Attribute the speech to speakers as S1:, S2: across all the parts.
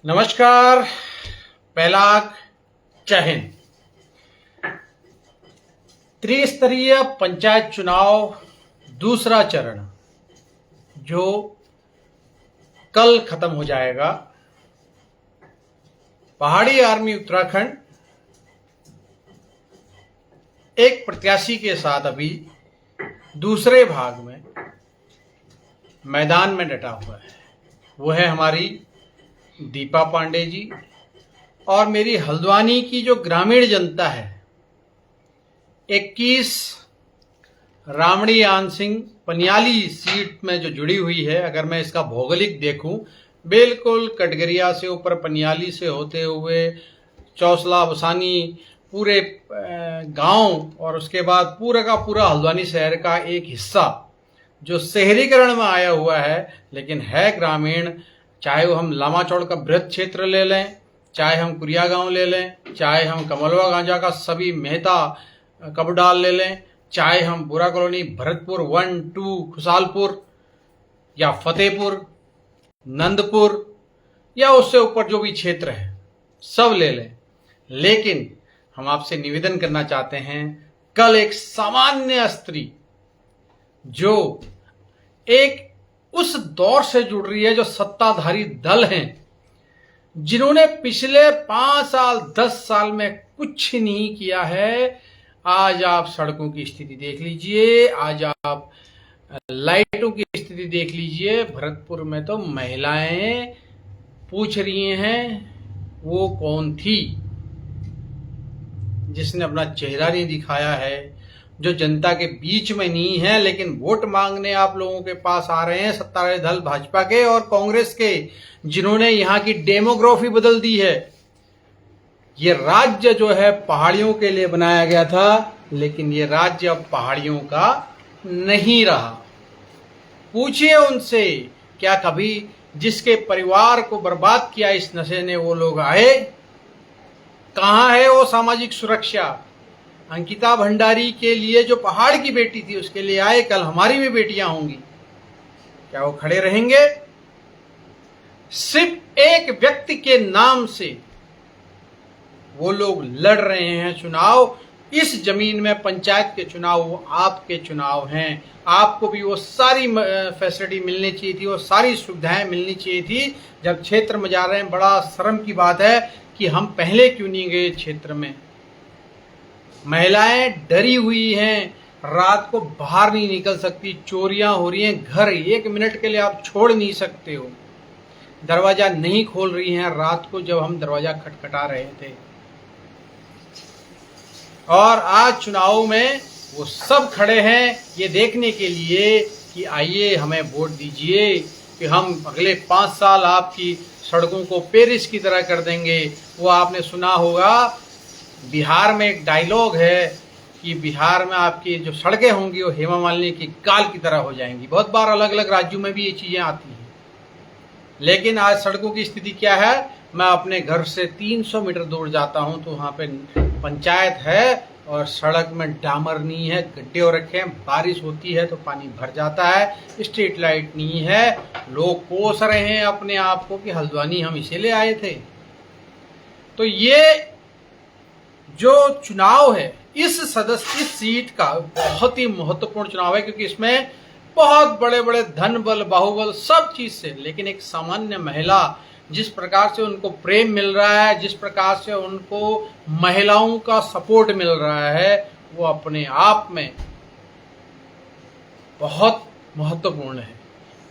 S1: नमस्कार। पहलाग जय हिंद। त्रिस्तरीय पंचायत चुनाव दूसरा चरण जो कल खत्म हो जाएगा। पहाड़ी आर्मी उत्तराखंड एक प्रत्याशी के साथ अभी दूसरे भाग में मैदान में डटा हुआ है। वो है हमारी दीपा पांडे जी और मेरी हल्द्वानी की जो ग्रामीण जनता है 21 रामणी आन सिंह पनियाली सीट में जो जुड़ी हुई है। अगर मैं इसका भौगोलिक देखूं, बिल्कुल कटगरिया से ऊपर पनियाली से होते हुए चौसला बसानी पूरे गांव और उसके बाद पूरा का पूरा हल्द्वानी शहर का एक हिस्सा जो शहरीकरण में आया हुआ है लेकिन है ग्रामीण। चाहे वो हम लामाचौड़ का बृहद क्षेत्र ले लें, चाहे हम कुरिया गांव ले लें, चाहे हम कमलवा गांजा का सभी मेहता कबडाल ले लें, चाहे हम बुरा कॉलोनी भरतपुर 1, 2 खुशालपुर या फतेहपुर नंदपुर या उससे ऊपर जो भी क्षेत्र है सब ले लें। लेकिन हम आपसे निवेदन करना चाहते हैं, कल एक सामान्य स्त्री जो एक उस दौर से जुड़ रही है जो सत्ताधारी दल हैं जिन्होंने पिछले 5 साल 10 साल में कुछ नहीं किया है। आज आप सड़कों की स्थिति देख लीजिए, आज आप लाइटों की स्थिति देख लीजिए। भरतपुर में तो महिलाएं पूछ रही हैं वो कौन थी जिसने अपना चेहरा नहीं दिखाया है, जो जनता के बीच में नहीं है लेकिन वोट मांगने आप लोगों के पास आ रहे हैं। सत्ताधारी दल भाजपा के और कांग्रेस के जिन्होंने यहां की डेमोग्राफी बदल दी है। ये राज्य जो है पहाड़ियों के लिए बनाया गया था लेकिन ये राज्य अब पहाड़ियों का नहीं रहा। पूछिए उनसे, क्या कभी जिसके परिवार को बर्बाद किया इस नशे ने वो लोग आए? कहां है वो सामाजिक सुरक्षा? अंकिता भंडारी के लिए जो पहाड़ की बेटी थी उसके लिए आए, कल हमारी भी बेटियां होंगी, क्या वो खड़े रहेंगे? सिर्फ एक व्यक्ति के नाम से वो लोग लड़ रहे हैं चुनाव। इस जमीन में पंचायत के चुनाव वो आपके चुनाव हैं। आपको भी वो सारी फैसिलिटी मिलनी चाहिए थी, वो सारी सुविधाएं मिलनी चाहिए थी। जब क्षेत्र में जा रहे हैं, बड़ा शर्म की बात है कि हम पहले क्यों नहीं गए क्षेत्र में। महिलाएं डरी हुई हैं, रात को बाहर नहीं निकल सकती, चोरियां हो रही हैं, घर 1 मिनट के लिए आप छोड़ नहीं सकते हो, दरवाजा नहीं खोल रही हैं रात को जब हम दरवाजा खटखटा रहे थे। और आज चुनाव में वो सब खड़े हैं ये देखने के लिए कि आइए हमें वोट दीजिए कि हम अगले 5 साल आपकी सड़कों को पेरिस की तरह कर देंगे। वो आपने सुना होगा, बिहार में एक डायलॉग है कि बिहार में आपकी जो सड़कें होंगी वो हेमा मालिनी की काल की तरह हो जाएंगी। बहुत बार अलग अलग राज्यों में भी ये चीजें आती हैं। लेकिन आज सड़कों की स्थिति क्या है? मैं अपने घर से 300 मीटर दूर जाता हूं तो वहां पे पंचायत है और सड़क में डामर नहीं है, गड्ढे हो रखे हैं, बारिश होती है तो पानी भर जाता है, स्ट्रीट लाइट नहीं है। लोग कोस रहे हैं अपने आप को कि हल्द्वानी हम इसीलिए आए थे। तो ये जो चुनाव है इस सीट का बहुत ही महत्वपूर्ण चुनाव है क्योंकि इसमें बहुत बड़े बड़े धन बल बाहुबल सब चीज से, लेकिन एक सामान्य महिला जिस प्रकार से उनको प्रेम मिल रहा है, जिस प्रकार से उनको महिलाओं का सपोर्ट मिल रहा है, वो अपने आप में बहुत महत्वपूर्ण है।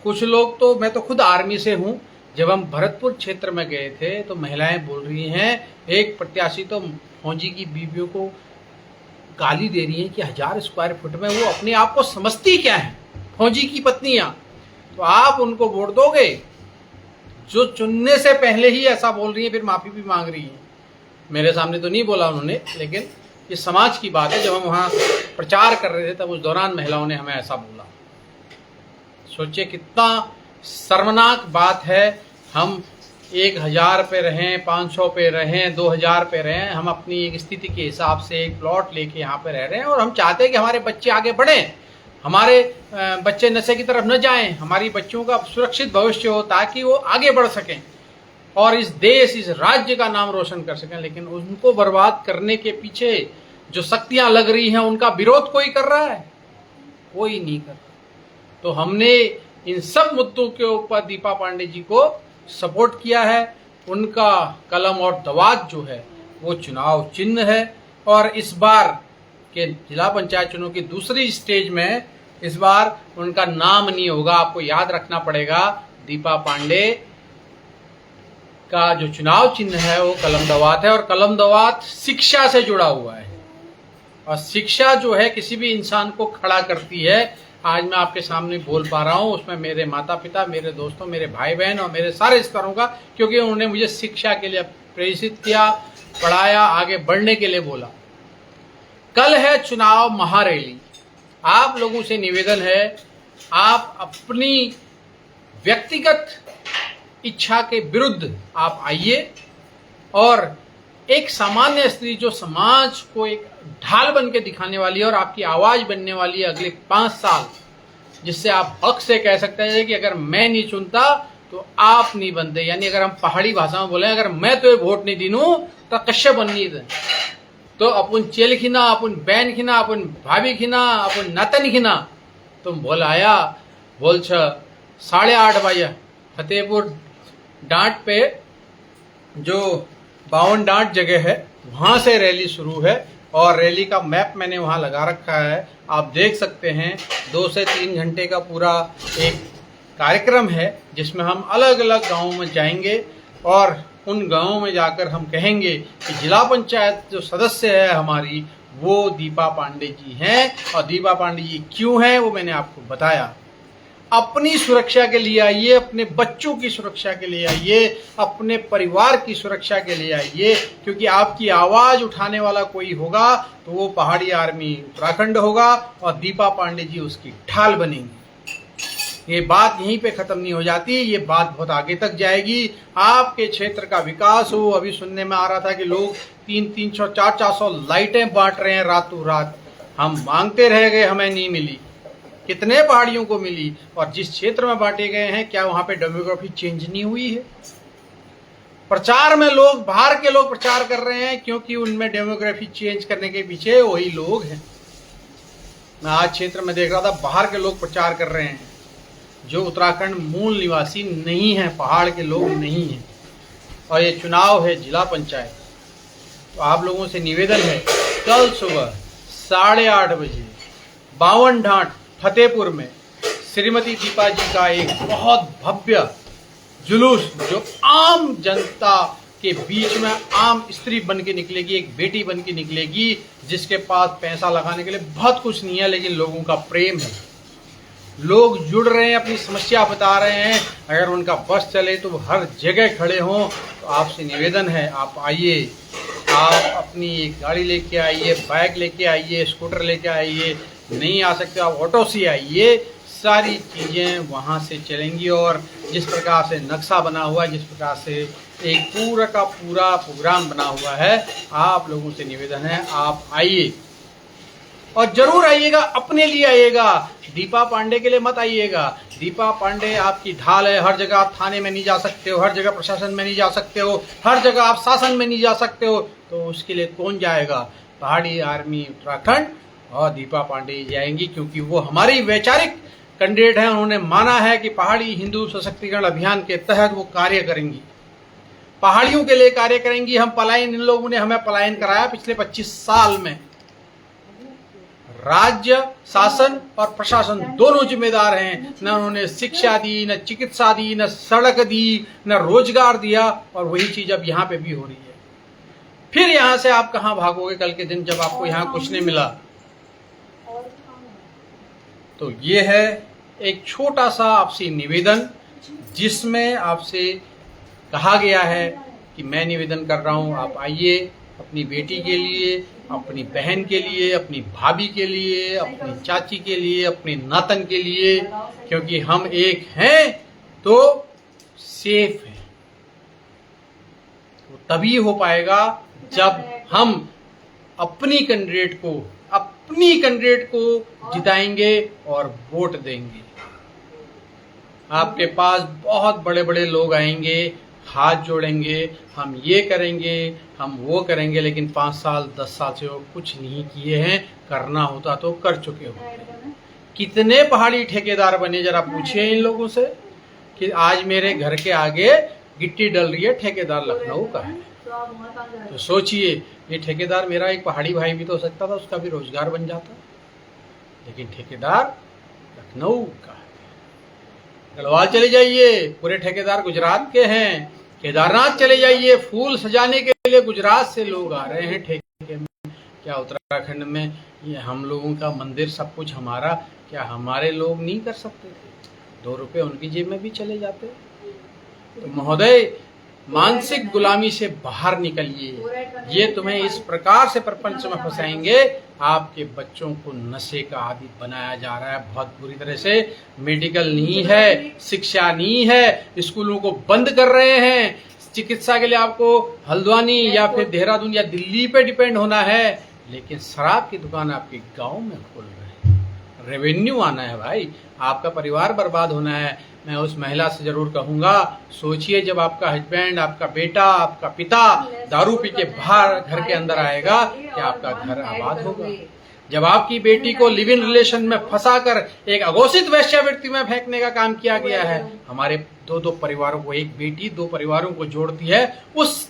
S1: कुछ लोग तो, मैं तो खुद आर्मी से हूं, जब हम भरतपुर क्षेत्र में गए थे तो महिलाएं बोल रही हैं, एक प्रत्याशी तो फौजी की बीवियों को गाली दे रही हैं कि 1000 स्क्वायर फुट में वो अपने आप को समझती क्या है, फौजी की पत्नियां। तो आप उनको वोट दोगे? जो चुनने से पहले ही ऐसा बोल रही है, फिर माफी भी मांग रही है। मेरे सामने तो नहीं बोला उन्होंने, लेकिन ये समाज की बात है। जब हम वहां प्रचार कर रहे थे तब उस दौरान महिलाओं ने हमें ऐसा बोला। सोचिए कितना शर्मनाक बात है। हम 1000 पे रहें, 500 पे रहें, 2000 पे रहें, हम अपनी एक स्थिति के हिसाब से एक प्लॉट लेके यहाँ पे रह रहे हैं और हम चाहते हैं कि हमारे बच्चे आगे बढ़ें, हमारे बच्चे नशे की तरफ न जाएं, हमारी बच्चों का सुरक्षित भविष्य हो ताकि वो आगे बढ़ सकें। और इस देश, इस राज्य का नाम रोशन कर सकें। लेकिन उनको बर्बाद करने के पीछे जो शक्तियां लग रही हैं, उनका विरोध कोई कर रहा है? कोई नहीं कर रहा। तो हमने इन सब मुद्दों के ऊपर दीपा पांडे जी को सपोर्ट किया है। उनका कलम और दवात जो है वो चुनाव चिन्ह है। और इस बार के जिला पंचायत चुनाव की दूसरी स्टेज में इस बार उनका नाम नहीं होगा। आपको याद रखना पड़ेगा, दीपा पांडे का जो चुनाव चिन्ह है वो कलम दवात है। और कलम दवात शिक्षा से जुड़ा हुआ है, और शिक्षा जो है किसी भी इंसान को खड़ा करती है। आज मैं आपके सामने बोल पा रहा हूं, उसमें मेरे माता पिता, मेरे दोस्तों, मेरे भाई बहन और मेरे सारे स्तरों का, क्योंकि उन्होंने मुझे शिक्षा के लिए प्रेरित किया, पढ़ाया, आगे बढ़ने के लिए बोला। कल है चुनाव महारैली। आप लोगों से निवेदन है, आप अपनी व्यक्तिगत इच्छा के विरुद्ध आप आइए और एक सामान्य स्त्री जो समाज को एक ढाल बन के दिखाने वाली है और आपकी आवाज बनने वाली है अगले 5 साल, जिससे आप हक से कह सकते हैं कि अगर मैं नहीं चुनता तो आप नहीं बनते। यानी अगर हम पहाड़ी भाषा में बोले, अगर मैं तो वोट नहीं दिनू तो कश्य बननी दे, तो अपन चेल खिना, अपन बहन खिना, अपन भाभी खिना, अपन नातन खिना तुम बोल आया बोल 8:30 बजे फतेहपुर डांट पे जो 52 डांट जगह है वहां से रैली शुरू है। और रैली का मैप मैंने वहां लगा रखा है, आप देख सकते हैं। 2 से 3 घंटे का पूरा एक कार्यक्रम है जिसमें हम अलग अलग गांवों में जाएंगे और उन गांवों में जाकर हम कहेंगे कि जिला पंचायत जो सदस्य है हमारी, वो दीपा पांडे जी हैं। और दीपा पांडे जी क्यों हैं वो मैंने आपको बताया। अपनी सुरक्षा के लिए आइए, अपने बच्चों की सुरक्षा के लिए आइए, अपने परिवार की सुरक्षा के लिए आइए, क्योंकि आपकी आवाज उठाने वाला कोई होगा तो वो पहाड़ी आर्मी उत्तराखंड होगा और दीपा पांडे जी उसकी ढाल बनेंगी। ये बात यहीं पे खत्म नहीं हो जाती, ये बात बहुत आगे तक जाएगी। आपके क्षेत्र का विकास हो। अभी सुनने में आ रहा था कि लोग 300, 400 लाइटें बांट रहे हैं रातों रात। हम मांगते रह गए, हमें नहीं मिली। कितने पहाड़ियों को मिली? और जिस क्षेत्र में बांटे गए हैं, क्या वहां पे डेमोग्राफी चेंज नहीं हुई है? प्रचार में लोग, बाहर के लोग प्रचार कर रहे हैं क्योंकि उनमें डेमोग्राफी चेंज करने के पीछे वही लोग हैं। मैं आज क्षेत्र में देख रहा था, बाहर के लोग प्रचार कर रहे हैं जो उत्तराखंड मूल निवासी नहीं है, पहाड़ के लोग नहीं हैं। और ये चुनाव है जिला पंचायत। तो आप लोगों से निवेदन है, कल सुबह 8:30 बजे 52 डांट फतेहपुर में श्रीमती दीपा जी का एक बहुत भव्य जुलूस, जो आम जनता के बीच में आम स्त्री बन के निकलेगी, एक बेटी बन के निकलेगी जिसके पास पैसा लगाने के लिए बहुत कुछ नहीं है, लेकिन लोगों का प्रेम है। लोग जुड़ रहे हैं, अपनी समस्या बता रहे हैं। अगर उनका बस चले तो वो हर जगह खड़े हों। तो आपसे निवेदन है, आप आइए, आप अपनी एक गाड़ी लेके आइए, बाइक लेके आइए, स्कूटर लेके आइए। नहीं आ सकते आप ऑटो से आइए। सारी चीज़ें वहाँ से चलेंगी और जिस प्रकार से नक्शा बना हुआ है, जिस प्रकार से एक पूरा का पूरा प्रोग्राम बना हुआ है, आप लोगों से निवेदन है आप आइए और जरूर आइएगा, अपने लिए आइएगा। दीपा पांडे के लिए मत आइएगा। दीपा पांडे आपकी ढाल है। हर जगह आप थाने में नहीं जा सकते हो, हर जगह प्रशासन में नहीं जा सकते हो, हर जगह आप शासन में नहीं जा सकते हो। तो उसके लिए कौन जाएगा? पहाड़ी आर्मी उत्तराखंड और दीपा पांडे जाएंगी, क्योंकि वो हमारी वैचारिक कैंडिडेट हैं। उन्होंने माना है कि पहाड़ी हिंदू सशक्तिकरण अभियान के तहत वो कार्य करेंगी, पहाड़ियों के लिए कार्य करेंगी। हम पलायन, इन लोगों ने हमें पलायन कराया पिछले 25 साल में। राज्य शासन और प्रशासन दोनों जिम्मेदार हैं। न उन्होंने शिक्षा दी, न चिकित्सा दी, न सड़क दी, न रोजगार दिया। और वही चीज अब यहाँ पे भी हो रही है। फिर यहाँ से आप कहाँ भागोगे कल के दिन जब आपको यहाँ कुछ नहीं मिला? तो ये है एक छोटा सा आपसे निवेदन, जिसमें आपसे कहा गया है कि मैं निवेदन कर रहा हूँ, आप आइए अपनी बेटी के लिए, अपनी बहन के लिए, अपनी भाभी के लिए, अपनी चाची के लिए, अपने नातन के लिए, क्योंकि हम एक हैं तो सेफ हैं। तो तभी हो पाएगा जब हम अपनी कैंडिडेट को जिताएंगे और वोट देंगे। आपके पास बहुत बड़े बड़े लोग आएंगे, हाथ जोड़ेंगे, हम ये करेंगे, हम वो करेंगे, लेकिन 5 साल 10 साल से वो कुछ नहीं किए हैं। करना होता तो कर चुके होते। कितने पहाड़ी ठेकेदार बने, जरा पूछिए इन लोगों से कि आज मेरे घर के आगे गिट्टी डल रही है, ठेकेदार लखनऊ का है। तो सोचिए, ये ठेकेदार मेरा एक पहाड़ी भाई भी तो हो सकता था, उसका भी रोजगार बन जाता, लेकिन ठेकेदार लखनऊ का है। गढ़वाल चले जाइए, पूरे ठेकेदार गुजरात के हैं। केदारनाथ चले जाइए, फूल सजाने के लिए गुजरात से लोग आ रहे हैं ठेके में। क्या उत्तराखंड में ये हम लोगों का मंदिर, सब कुछ हमारा, क्या हमारे लोग नहीं कर सकते थे? 2 रुपए उनकी जेब में भी चले जाते। तो महोदय, मानसिक गुलामी से बाहर निकलिए। ये तुम्हें इस प्रकार से प्रपंच में फंसाएंगे, आपके बच्चों को नशे का आदि बनाया जा रहा है बहुत बुरी तरह से। मेडिकल नहीं है, शिक्षा नहीं है, स्कूलों को बंद कर रहे हैं। चिकित्सा के लिए आपको हल्द्वानी या फिर देहरादून या दिल्ली पे डिपेंड होना है, लेकिन शराब की दुकान आपके गांव में खोल रहे हैं। रेवेन्यू आना है भाई, आपका परिवार बर्बाद होना है। मैं उस महिला से जरूर कहूंगा, सोचिए, जब आपका हस्बैंड, आपका बेटा, आपका पिता दारू पी के बाहर घर के अंदर आएगा, क्या आपका घर आबाद होगा? जब आपकी बेटी को लिव इन रिलेशन में फंसाकर एक अघोषित वेश्यावृत्ति में फेंकने का काम किया गया है, हमारे 2 परिवारों को, एक बेटी 2 परिवारों को जोड़ती है, उस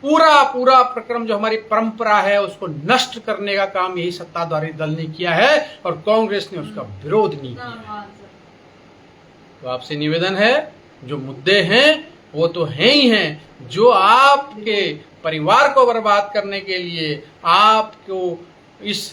S1: पूरा प्रक्रम जो हमारी परंपरा है, उसको नष्ट करने का काम यही सत्ताधारी दल ने किया है और कांग्रेस ने उसका विरोध नहीं किया। तो आपसे निवेदन है, जो मुद्दे हैं वो तो हैं ही हैं, जो आपके परिवार को बर्बाद करने के लिए, आपको इस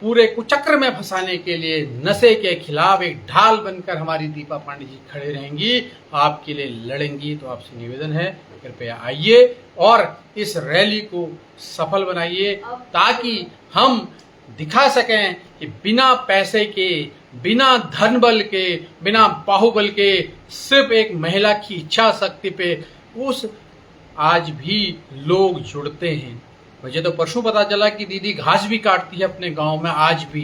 S1: पूरे कुचक्र में फंसाने के लिए नशे के खिलाफ एक ढाल बनकर हमारी दीपा पांडे जी खड़े रहेंगी, आपके लिए लड़ेंगी। तो आपसे निवेदन है, कृपया आइए और इस रैली को सफल बनाइए, ताकि हम दिखा सकें कि बिना पैसे के, बिना धन बल के, बिना बाहुबल के, सिर्फ एक महिला की इच्छा शक्ति पे उस आज भी लोग जुड़ते हैं। मुझे तो परसों पता चला कि दीदी घास भी काटती है अपने गांव में आज भी।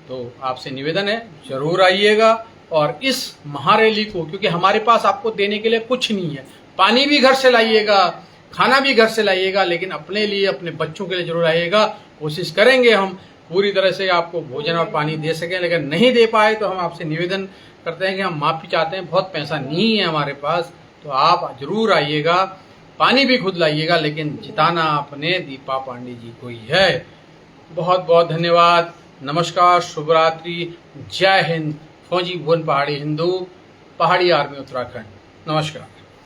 S1: तो आपसे निवेदन है, जरूर आइएगा और इस महारैली को, क्योंकि हमारे पास आपको देने के लिए कुछ नहीं है, पानी भी घर से लाइएगा, खाना भी घर से लाइएगा, लेकिन अपने लिए, अपने बच्चों के लिए जरूर आइएगा। कोशिश करेंगे हम पूरी तरह से आपको भोजन और पानी दे सकें, लेकिन नहीं दे पाए तो हम आपसे निवेदन करते हैं कि हम माफी चाहते हैं, बहुत पैसा नहीं है हमारे पास। तो आप जरूर आइएगा, पानी भी खुद लाइएगा, लेकिन जिताना अपने दीपा पांडे जी को ही है। बहुत बहुत धन्यवाद। नमस्कार, शुभरात्रि, जय हिंद। फौजी भुवन पहाड़ी हिंदू, पहाड़ी आर्मी उत्तराखंड। नमस्कार।